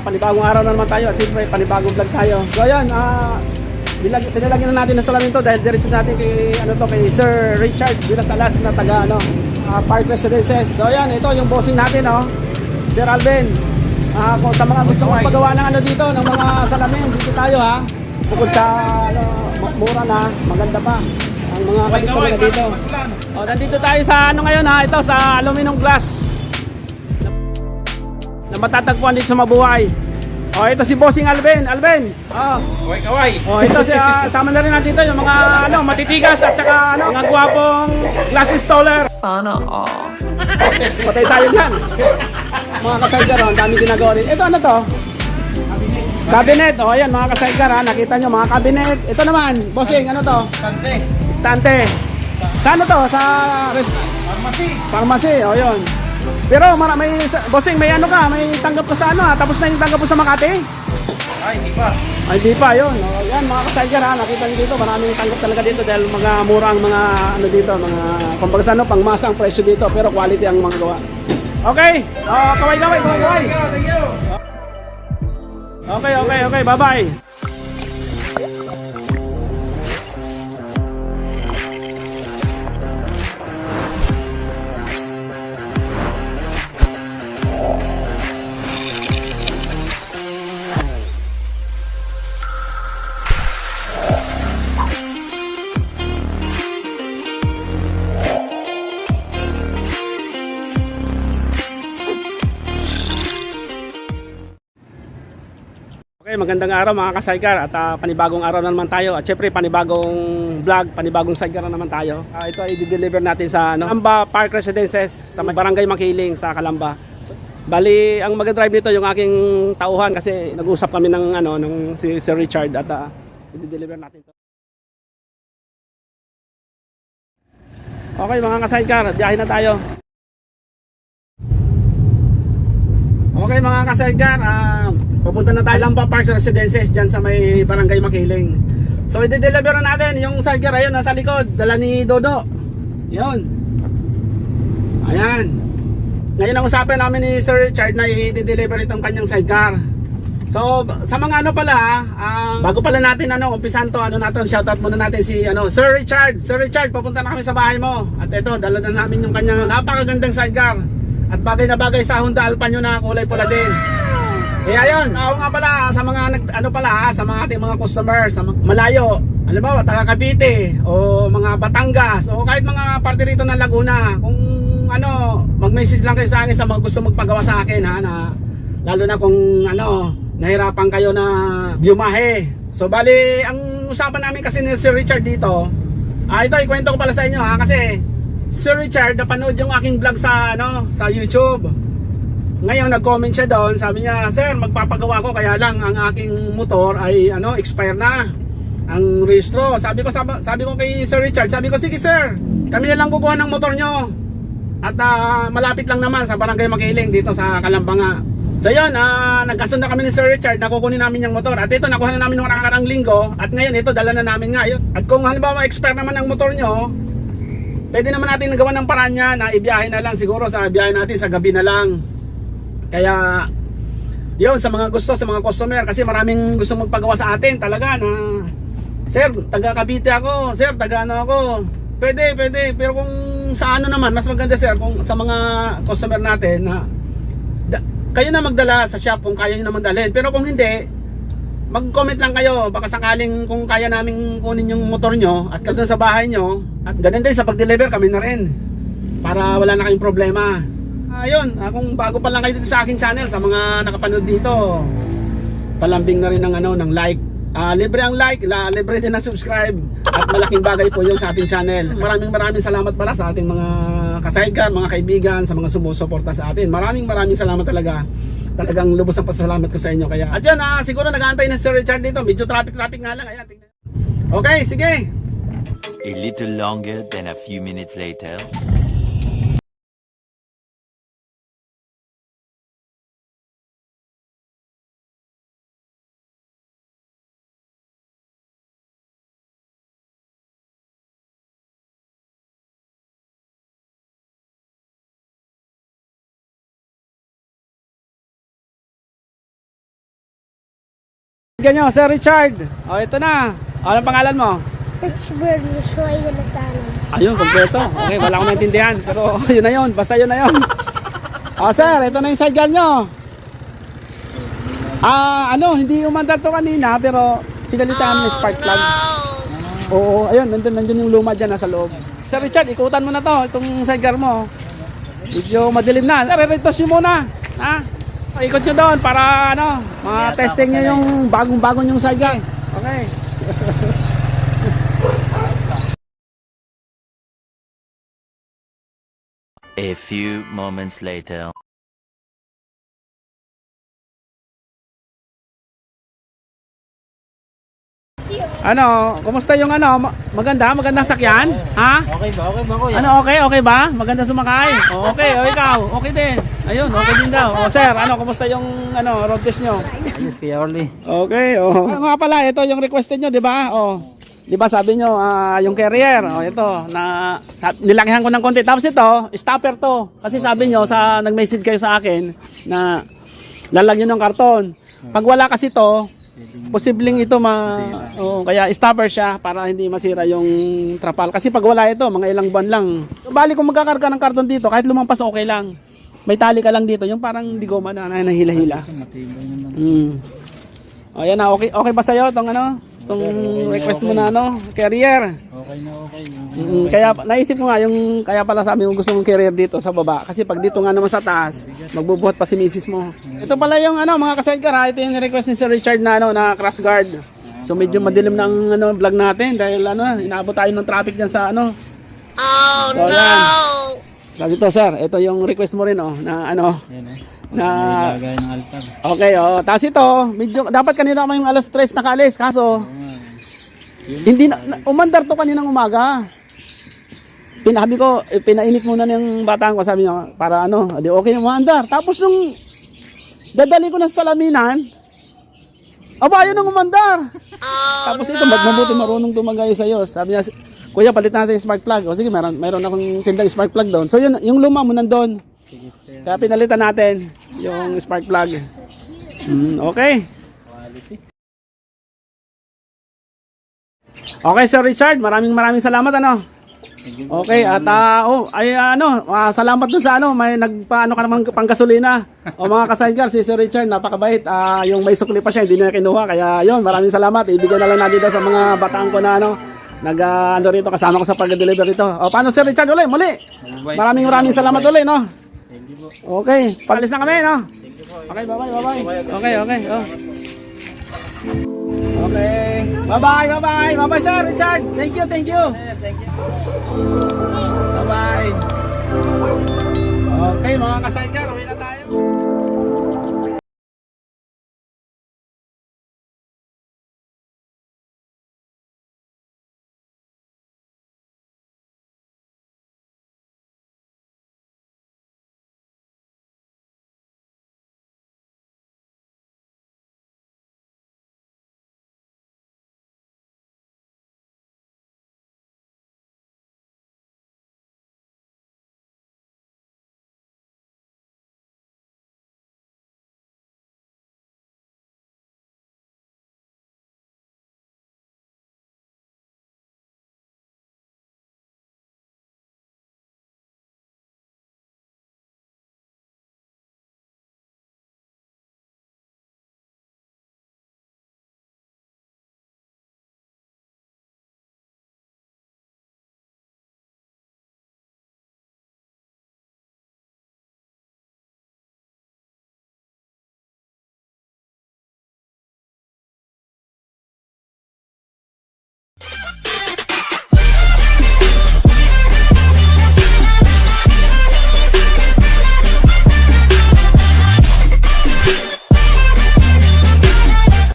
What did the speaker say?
panibagong araw na naman tayo at siyempre panibagong vlog tayo. So ayan, pinalagyan na natin ng salamin to dahil diretso natin kay, kay Sir Richard Vilas Alas na taga Park Residences. So ayan, ito yung bossing natin, Sir Alvin. Kung sa mga gusto magpagawa ng dito, ng mga salamin, dito tayo bukod sa mura na, maganda pa ang mga kalito na dito. Nandito tayo sa ngayon ito sa aluminum glass na matatagpuan dito sa Mabuhay. Ito si Bossing Alvin. Kaway. Ito sama na rin natin dito yung mga matitigas at saka mga gwapong glass installer. Sana all. Patay tayo dyan. Mga kasaygar, ang dami ginagawa rin. Ito ano to? Cabinet. Ayan mga kasaygar, nakita nyo mga cabinet. Ito naman, Bossing, ano to? Estante. Saan to? Sa pharmacy. Yun. Pero may Bossing, may may tanggap ka sa tapos na yung tanggap mo sa Makati? Hindi pa, yun. Yan mga kasaygar, nakita nyo dito, maraming tanggap talaga dito dahil mga mura ang mga dito, mga kumbaga sa pangmasa ang presyo dito, pero quality ang mga gawa. Okay. Kaway. Okay. Bye-bye. Okay, magandang araw mga ka-sidecar at panibagong araw na naman tayo at syempre panibagong vlog, panibagong sidecar na naman tayo. Ito ay i-deliver natin sa Calamba Park Residences sa Barangay Makiling sa Calamba. Bali, ang mag-drive nito yung aking tauhan kasi nag-usap kami ng si Sir Richard at i-deliver natin to. Okay mga ka-sidecar, biyahe na tayo. Okay mga ka-sidecar, papunta na tayo Calamba Park Residences dyan sa may Barangay Makiling. So i-deliver na natin yung sidecar, ayun nasa likod, dala ni Dodo. Yun. Ayan. Ngayon ang usapan namin ni Sir Richard na i-deliver itong kanyang sidecar. So sa mga bago pala natin umpisan to, shoutout muna natin si Sir Richard. Sir Richard, papunta na kami sa bahay mo. At ito, dala na namin yung kanyang napakagandang sidecar. At bagay na bagay sa Honda Alpha nyo na kulay pula din. Kaya yun, ako nga pala sa mga sa mga ating mga customers sa malayo, halimbawa taga Cavite o mga Batangas o kahit mga parte rito ng Laguna, kung mag-message lang kayo sa akin sa mga gusto magpagawa sa akin na lalo na kung nahirapan kayo na biumahe. So bali, ang usapan namin kasi ni Sir Richard dito, ito ikwento ko pala sa inyo kasi Sir Richard napanood yung aking vlog sa YouTube. Ngayon nag-comment siya doon, sabi niya, "Sir, magpapagawa ko kaya lang ang aking motor ay expire na ang rehistro." Sabi ko kay Sir Richard, "Sige sir, kami na lang kukuha ng motor nyo." At malapit lang naman sa Barangay Makiling dito sa Calamba nga. So yun, nagkasunda kami ni Sir Richard na kukunin namin yung motor. At ito, nakuha na namin nung nakakarang linggo. At ngayon ito, dala na namin nga. At kung halimbawa expire naman ang motor nyo, pwede naman natin nagawa ng paraan niya na ibiyahe na lang siguro sa biyahe natin sa gabi na lang. Kaya yun, sa mga customer kasi maraming gusto magpagawa sa atin talaga na, "Sir, taga Cavite ako, sir, taga ako." Pwede, pero kung sa naman, mas maganda sir, kung sa mga customer natin na kayo na magdala sa shop kung kaya nyo naman dalhin. Pero kung hindi, mag-comment lang kayo, baka sakaling kung kaya namin kunin yung motor nyo at doon sa bahay nyo. At ganun din sa pag-deliver kami na rin, para wala na kayong problema. Ayun, kung bago pa lang kayo dito sa aking channel, sa mga nakapanood dito, palambing na rin ng like. Libre ang like, libre din ang subscribe. At malaking bagay po yun sa ating channel. Maraming salamat pala sa ating mga ka-sidecar, mga kaibigan, sa mga sumusuporta sa atin. Maraming salamat talaga. Talagang lubos ang pasalamat ko sa inyo. Kaya at yan, siguro nag-aantay na si Sir Richard dito. Medyo traffic nga lang. Ayan, tingnan. Okay, sige. A little longer than a few minutes later. Ganyan, Sir Richard. O, ito na. O, anong pangalan mo? Pittsburgh, Joshua Gonzalez. Ayun, kompleto. Okay, wala akong naintindihan. Pero yun na yun. Basta yun na yun. O, sir, ito na yung sidecar nyo. Hindi umandar to kanina, pero pinalitan ng spark plug. Oo, ayun, nandun yung luma dyan nasa loob. Sir Richard, ikutan mo na to, itong sidecar mo. Medyo madilim na. Sir, i-retos nyo muna. Ha? Ikot nyo doon para testing nyo yung bagong-bago yung sidecar. Okay. A few moments later. Kumusta yung magandang sakyan? Ha? Okay ba kuya? Okay ba? Maganda sumakay? Okay, ikaw, okay din. Ayun, okay din daw. Sir, kumusta yung road test nyo? Ayos Kuya Orly. Okay, nga pala, ito yung requested nyo, di ba? Di ba sabi nyo, yung carrier, ito, nilakihan ko ng konti. Tapos ito, stopper to. Kasi sabi nyo, nag-message kayo sa akin na lalagyan ng karton. Pag wala kasi to, posibleng ito kaya stopper siya para hindi masira yung trapal. Kasi pag wala ito, mga ilang buwan lang. Bali kung magkakarga ng karton dito, kahit lumampas okay lang. May tali ka lang dito, yung parang di goma na nahila-hila. Ayan na, okay ba sa'yo itong itong request mo na carrier? Okay na okay. Kaya naisip ko nga kaya pala sabi ko gusto mong carrier dito sa baba. Kasi pag dito nga naman sa taas, magbubuhat pa si misis mo. Ito pala yung mga ka-sidecar ha. Ito yung request ni Sir Richard na crash guard. So medyo madilim ng vlog natin dahil inaabot tayo ng traffic dyan sa Oh no! Sabi to sir, ito yung request mo rin na Lagay ng altar. Okay, tapos ito, medyo dapat kanina kami yung alas 3 nakaalis kaso hindi umandar to kaninang umaga. Pinabi ko, pinainit muna ng batang ko, sabi niya para di okay yung umandar. Tapos nung dadali ko na sa salaminan, yun ang umandar. Tapos ito, mabuti marunong tumagay sa'yo. Sabi niya, kuya, palit natin yung spark plug. O sige, meron akong tindang spark plug doon. So yun, yung luma mo nandun. Kaya pinalitan natin yung spark plug. Okay. Okay, Sir Richard, maraming salamat Okay, at salamat dun sa may nagpaano ka naman panggasolina. Mga ka-sidecar, si Sir Richard napakabait. Yung may sukli pa siya, hindi na kinuha. Kaya yun, maraming salamat. Ibigay na lang natin dito sa mga bataan ko na rito, kasama ko sa pag-deliver rito. Paano Sir Richard muli? Maraming salamat ulit, Okay, paalis na kami, Okay, bye-bye. Okay. Okay. Bye-bye, Sir Richard. Thank you. Bye-bye. Okay, mga ka-sidecar, uwi na tayo.